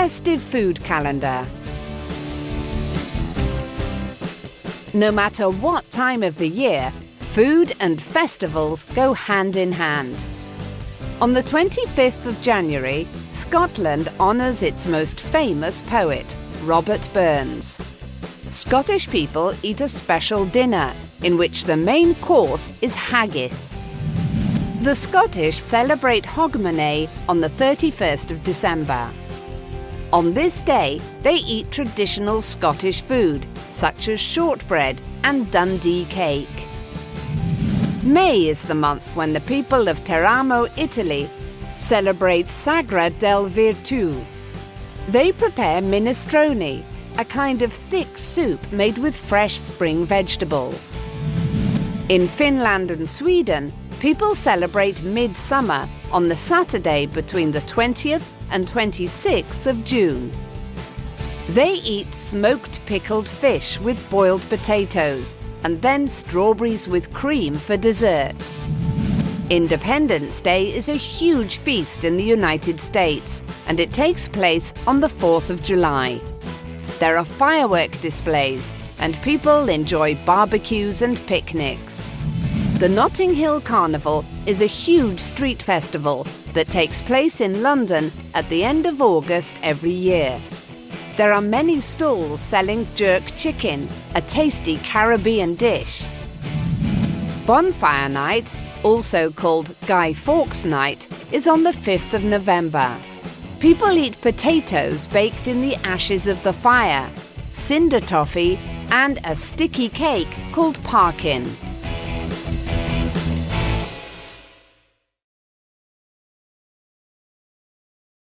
festive food calendar. No matter what time of the year, food and festivals go hand in hand. On the 25th of January, Scotland honours its most famous poet, Robert Burns. Scottish people eat a special dinner, in which the main course is haggis. The Scottish celebrate Hogmanay on the 31st of December. On this day, they eat traditional Scottish food, such as shortbread and Dundee cake. May is the month when the people of Teramo, Italy, celebrate Sagra del Virtù. They prepare minestrone, a kind of thick soup made with fresh spring vegetables. In Finland and Sweden, people celebrate midsummer on the Saturday between the 20th and 26th of June. They eat smoked pickled fish with boiled potatoes and then strawberries with cream for dessert. Independence Day is a huge feast in the United States, and it takes place on the 4th of July. There are firework displays, and people enjoy barbecues and picnics. The Notting Hill Carnival is a huge street festival that takes place in London at the end of August every year. There are many stalls selling jerk chicken, a tasty Caribbean dish. Bonfire Night, also called Guy Fawkes Night, is on the 5th of November. People eat potatoes baked in the ashes of the fire, cinder toffee, and a sticky cake called parkin.